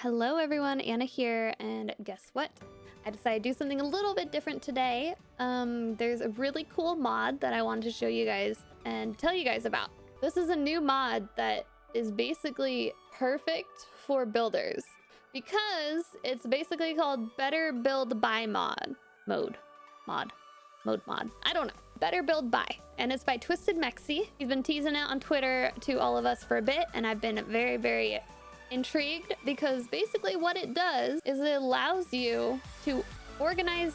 Hello everyone, Anna here, and guess what? I decided to do something a little bit different today. There's a really cool mod that I wanted to show you guys and tell you guys about. This is a new mod that is basically perfect for builders because it's basically called Better Build By Mod. Mode. I don't know. Better Build By. And it's by TwistedMexi's. He's been teasing it on Twitter to all of us for a bit, and I've been very intrigued because basically what it does is it allows you to organize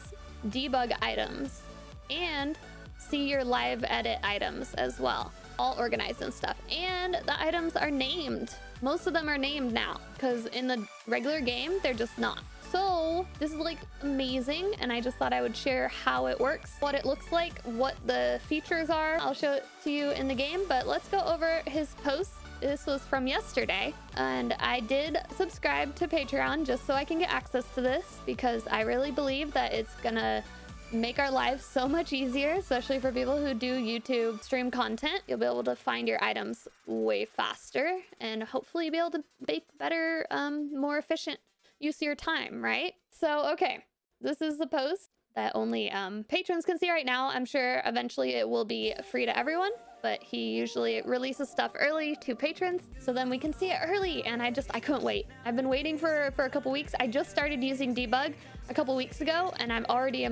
debug items and see your live edit items as well, all organized and stuff. And the items are named. Most of them are named now because in the regular game they're just not. So this is like amazing, and I just thought I would share how it works, what it looks like, what the features are. I'll show it to you in the game, but let's go over his post. This was from yesterday, and I did subscribe to Patreon just so I can get access to this because I really believe that it's gonna make our lives so much easier, especially for people who do YouTube stream content. You'll be able to find your items way faster and hopefully be able to make better, more efficient use of your time, right? So, okay, this is the post that only patrons can see right now. I'm sure eventually it will be free to everyone, but he usually releases stuff early to patrons, so then we can see it early, and I couldn't wait. I've been waiting for a couple weeks. I just started using Debug a couple weeks ago, and I'm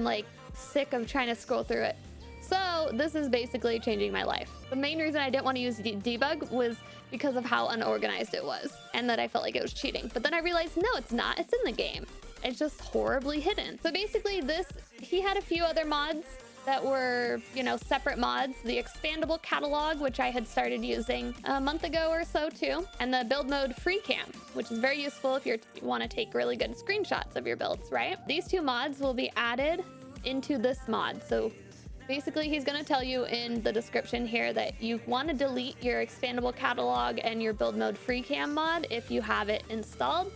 like sick of trying to scroll through it. So this is basically changing my life. The main reason I didn't want to use Debug was because of how unorganized it was, and that I felt like it was cheating. But then I realized, no, it's not. It's in the game. It's just horribly hidden. So basically he had a few other mods that were, separate mods. The Expandable Catalog, which I had started using a month ago or so too. And the build mode free cam, which is very useful if you want to take really good screenshots of your builds, right? These two mods will be added into this mod. So basically he's going to tell you in the description here that you want to delete your Expandable Catalog and your build mode free cam mod if you have it installed,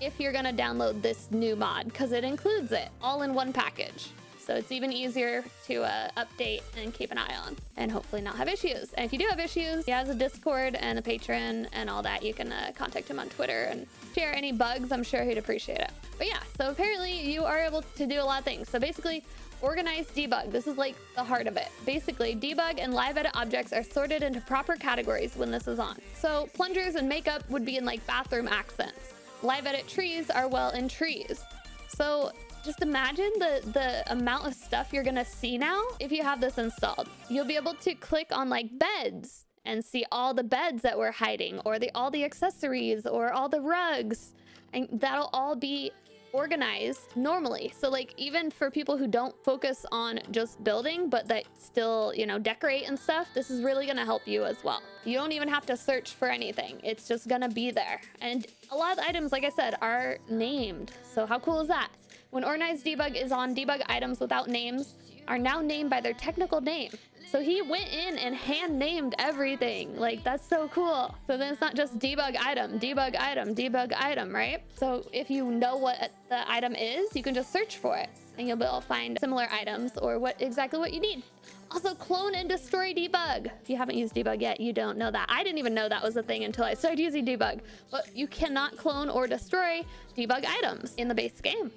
if you're going to download this new mod, because it includes it all in one package. So it's even easier to update and keep an eye on and hopefully not have issues. And if you do have issues, he has a Discord and a Patreon and all that. You can contact him on Twitter and share any bugs. I'm sure he'd appreciate it. But yeah, so apparently you are able to do a lot of things. So basically, organize debug. This is like the heart of it. Basically, debug and live edit objects are sorted into proper categories when this is on. So plungers and makeup would be in like bathroom accents. Live edit trees are well in trees. So just imagine the amount of stuff you're gonna see now if you have this installed. You'll be able to click on like beds and see all the beds that we're hiding, or all the accessories, or all the rugs, and that'll all be organized normally. So like even for people who don't focus on just building but that still decorate and stuff, this is really gonna help you as well. You don't even have to search for anything. It's just gonna be there. And a lot of the items, like I said, are named. So how cool is that? When organized debug is on, debug items without names are now named by their technical name. So he went in and hand named everything. Like, that's so cool. So then it's not just debug item, debug item, debug item, right? So if you know what the item is, you can just search for it and you'll be able to find similar items or exactly what you need. Also, clone and destroy debug. If you haven't used debug yet, you don't know that. I didn't even know that was a thing until I started using debug. But you cannot clone or destroy debug items in the base game.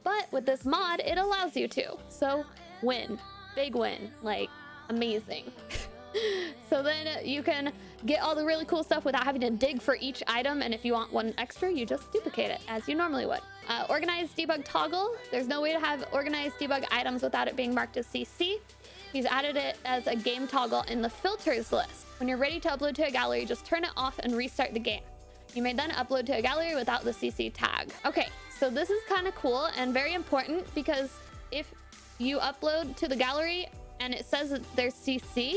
But with this mod, it allows you to. So win, big win, like amazing. So then you can get all the really cool stuff without having to dig for each item. And if you want one extra, you just duplicate it as you normally would. Organized debug toggle. There's no way to have organized debug items without it being marked as CC. He's added it as a game toggle in the filters list. When you're ready to upload to a gallery, just turn it off and restart the game. You may then upload to a gallery without the CC tag. Okay, so this is kind of cool and very important because if you upload to the gallery and it says that there's CC,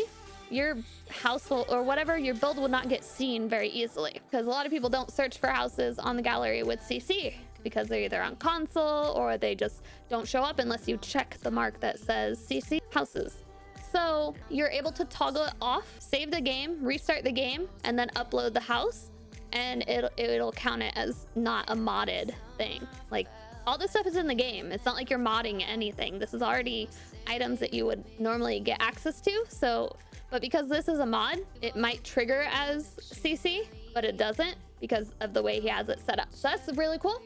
your house will, or whatever, your build will not get seen very easily. Because a lot of people don't search for houses on the gallery with CC because they're either on console or they just don't show up unless you check the mark that says CC houses. So you're able to toggle it off, save the game, restart the game, and then upload the house. And it'll count it as not a modded thing. Like, all this stuff is in the game. It's not like you're modding anything. This is already items that you would normally get access to. So, but because this is a mod, it might trigger as CC, but it doesn't because of the way he has it set up. So that's really cool.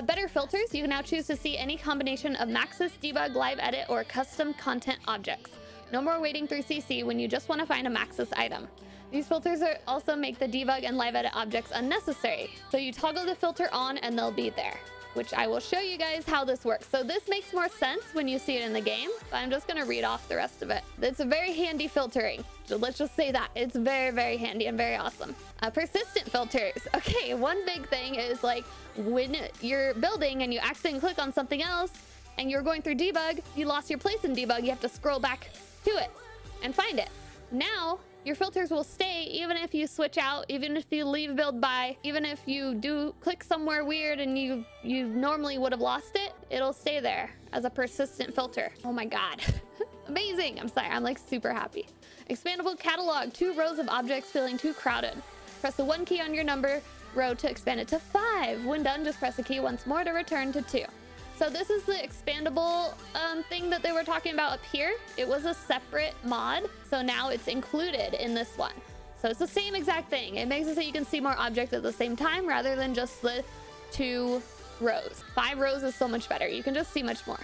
Better filters. You can now choose to see any combination of Maxis, debug, live edit, or custom content objects. No more waiting through CC when you just want to find a Maxis item. These filters also make the debug and live edit objects unnecessary. So you toggle the filter on and they'll be there, which I will show you guys how this works. So this makes more sense when you see it in the game, but I'm just gonna read off the rest of it. It's a very handy filtering. So let's just say that. It's very, very handy and very awesome. Persistent filters. Okay, one big thing is like when you're building and you accidentally click on something else and you're going through debug, you lost your place in debug, you have to scroll back to it and find it. Now, your filters will stay even if you switch out, even if you leave build by, even if you do click somewhere weird and you normally would have lost it, it'll stay there as a persistent filter. Oh my God. Amazing. I'm sorry. I'm like super happy. Expandable Catalog. 2 rows of objects feeling too crowded. Press the 1 key on your number row to expand it to 5. When done, just press the key once more to return to 2. So this is the expandable thing that they were talking about up here. It was a separate mod, so now it's included in this one. So it's the same exact thing. It makes it so you can see more objects at the same time rather than just the 2 rows. 5 rows is so much better. You can just see much more.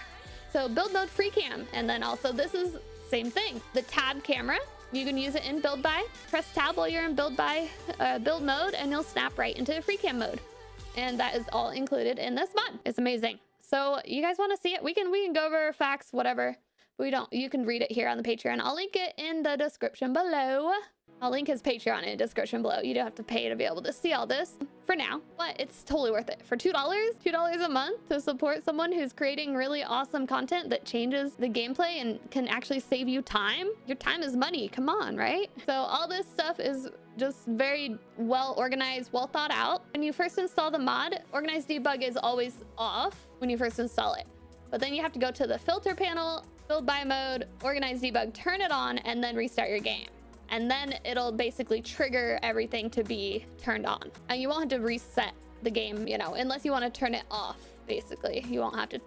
So build mode free cam, and then also this is same thing. The tab camera, you can use it in build by. Press tab while you're in build mode, and you'll snap right into free cam mode. And that is all included in this mod. It's amazing. So you guys want to see it? We can go over facts, whatever. We don't. You can read it here on the Patreon. I'll link it in the description below. I'll link his Patreon in the description below. You don't have to pay to be able to see all this for now, but it's totally worth it. For $2 a month to support someone who's creating really awesome content that changes the gameplay and can actually save you time. Your time is money. Come on, right? So all this stuff is just very well organized, well thought out. When you first install the mod, organized debug is always off when you first install it. But then you have to go to the filter panel, build by mode, organized debug, turn it on, and then restart your game. And then it'll basically trigger everything to be turned on. And you won't have to reset the game, you know, unless you want to turn it off, basically. You won't have to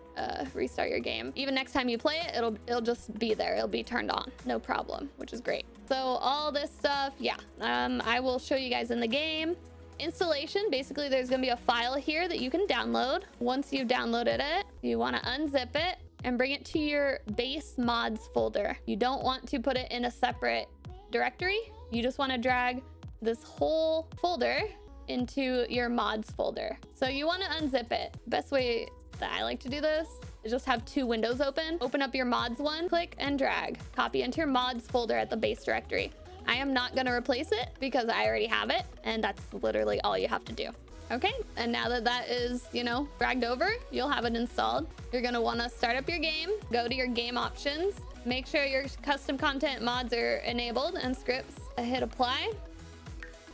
restart your game. Even next time you play it, it'll just be there. It'll be turned on, no problem, which is great. So all this stuff, yeah, I will show you guys in the game. Installation, basically there's gonna be a file here that you can download. Once you've downloaded it, you want to unzip it and bring it to your base mods folder. You don't want to put it in a separate directory. You just want to drag this whole folder into your mods folder. So you want to unzip it. Best way that I like to do this is just have 2 windows open. Open up your mods one, click and drag. Copy into your mods folder at the base directory. I am not going to replace it because I already have it, and that's literally all you have to do. Okay, and now that that is, you know, dragged over, you'll have it installed. You're going to want to start up your game, go to your game options, make sure your custom content mods are enabled and scripts. Hit apply.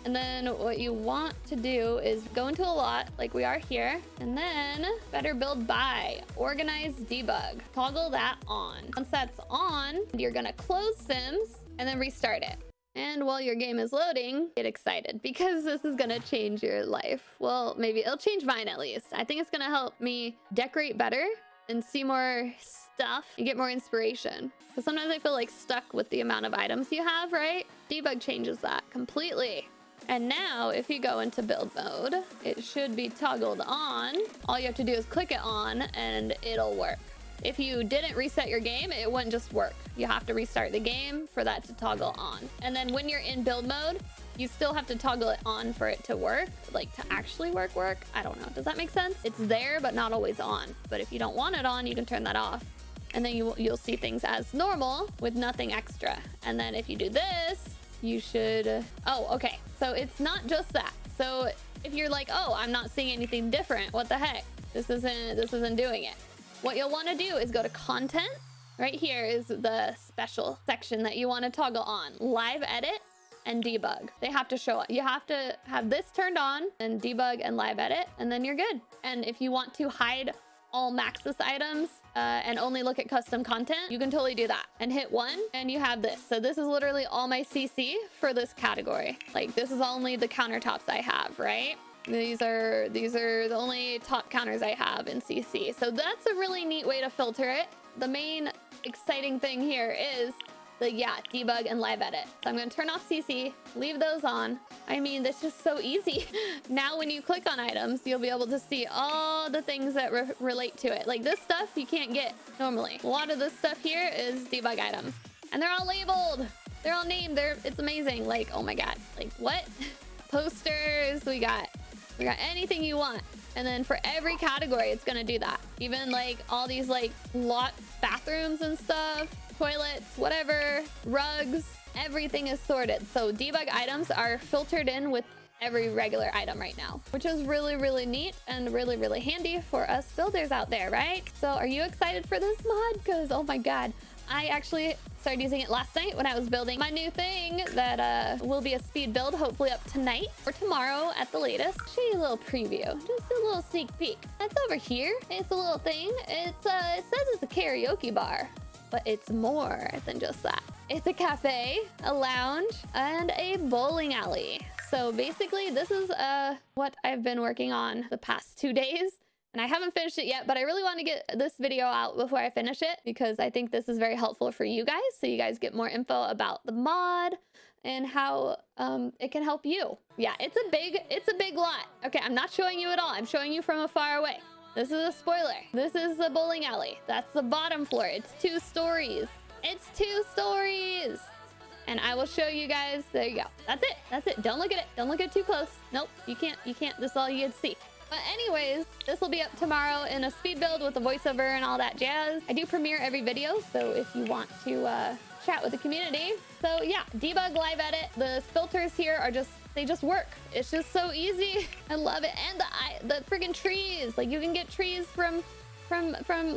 And then what you want to do is go into a lot like we are here, and then better build by organize debug. Toggle that on. Once that's on, you're going to close Sims and then restart it. And while your game is loading, get excited because this is gonna change your life. Well, maybe it'll change mine at least. I think it's gonna help me decorate better and see more stuff and get more inspiration. Because sometimes I feel like stuck with the amount of items you have, right? Debug changes that completely. And now if you go into build mode, it should be toggled on. All you have to do is click it on and it'll work. If you didn't reset your game, it wouldn't just work. You have to restart the game for that to toggle on. And then when you're in build mode, you still have to toggle it on for it to work, like to actually work. I don't know. Does that make sense? It's there, but not always on. But if you don't want it on, you can turn that off. And then you'll see things as normal with nothing extra. And then if you do this, you should, oh, okay. So it's not just that. So if you're like, oh, I'm not seeing anything different, what the heck? This isn't doing it. What you'll want to do is go to content. Right here is the special section that you want to toggle on. Live edit and debug. They have to show up. You have to have this turned on and debug and live edit, and then you're good. And if you want to hide all Maxis items and only look at custom content, you can totally do that. And hit 1 and you have this. So this is literally all my CC for this category. Like this is only the countertops I have, right? These are the only top counters I have in CC. So that's a really neat way to filter it. The main exciting thing here is yeah, debug and live edit. So I'm gonna turn off CC, leave those on. I mean, that's just so easy. Now when you click on items, you'll be able to see all the things that relate to it. Like this stuff you can't get normally. A lot of this stuff here is debug items. And they're all labeled. They're all named. It's amazing. Like, oh my God. Like what? Posters, we got anything you want. And then for every category, it's gonna do that. Even like all these like bathrooms and stuff, toilets, whatever, rugs, everything is sorted. So debug items are filtered in with every regular item right now, which is really, really neat and really, really handy for us builders out there, right? So are you excited for this mod? Because oh my God, I actually started using it last night when I was building my new thing that will be a speed build, hopefully up tonight or tomorrow at the latest. Show you a little preview, just a little sneak peek. That's over here. It's a little thing. It says it's a karaoke bar, but it's more than just that. It's a cafe, a lounge, and a bowling alley. So basically this is what I've been working on the past 2 days. And I haven't finished it yet, but I really want to get this video out before I finish it because I think this is very helpful for you guys. So you guys get more info about the mod and how it can help you. Yeah, it's a big lot. Okay, I'm not showing you it all. I'm showing you from afar away. This is a spoiler. This is the bowling alley. That's the bottom floor. It's 2 stories. It's 2 stories. And I will show you guys. There you go. That's it. That's it. Don't look at it. Don't look at it too close. Nope, you can't. This is all you get to see. But anyways, this will be up tomorrow in a speed build with the voiceover and all that jazz. I do premiere every video, so if you want to chat with the community. So yeah, debug, live edit. The filters here are they just work. It's just so easy. I love it. And the freaking trees. Like you can get trees from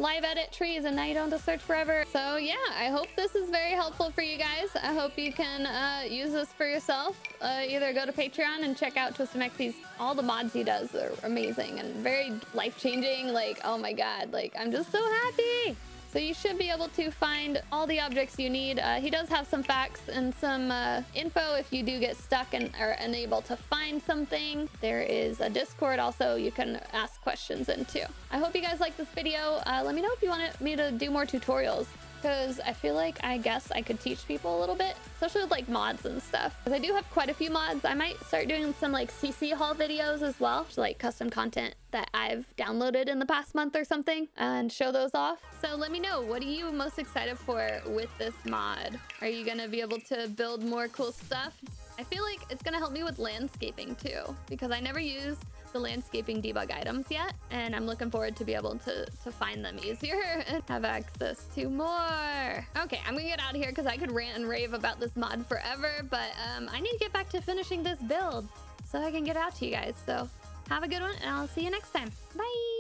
live edit trees and now you don't have to search forever. So yeah, I hope this is very helpful for you guys. I hope you can use this for yourself. Either go to Patreon and check out TwistedMexi's. All the mods he does are amazing and very life-changing. Like, oh my God, like I'm just so happy. So you should be able to find all the objects you need. He does have some facts and some info if you do get stuck and are unable to find something. There is a Discord also you can ask questions into. I hope you guys like this video. Let me know if you want me to do more tutorials, because I feel like I guess I could teach people a little bit, especially with like mods and stuff. Because I do have quite a few mods. I might start doing some like CC haul videos as well, like custom content that I've downloaded in the past month or something, and show those off. So let me know, what are you most excited for with this mod? Are you gonna be able to build more cool stuff? I feel like it's gonna help me with landscaping too, because I never use the landscaping debug items yet, and I'm looking forward to be able to find them easier and have access to more. Okay, I'm gonna get out of here because I could rant and rave about this mod forever, but I need to get back to finishing this build so I can get out to you guys. So have a good one, and I'll see you next time. Bye.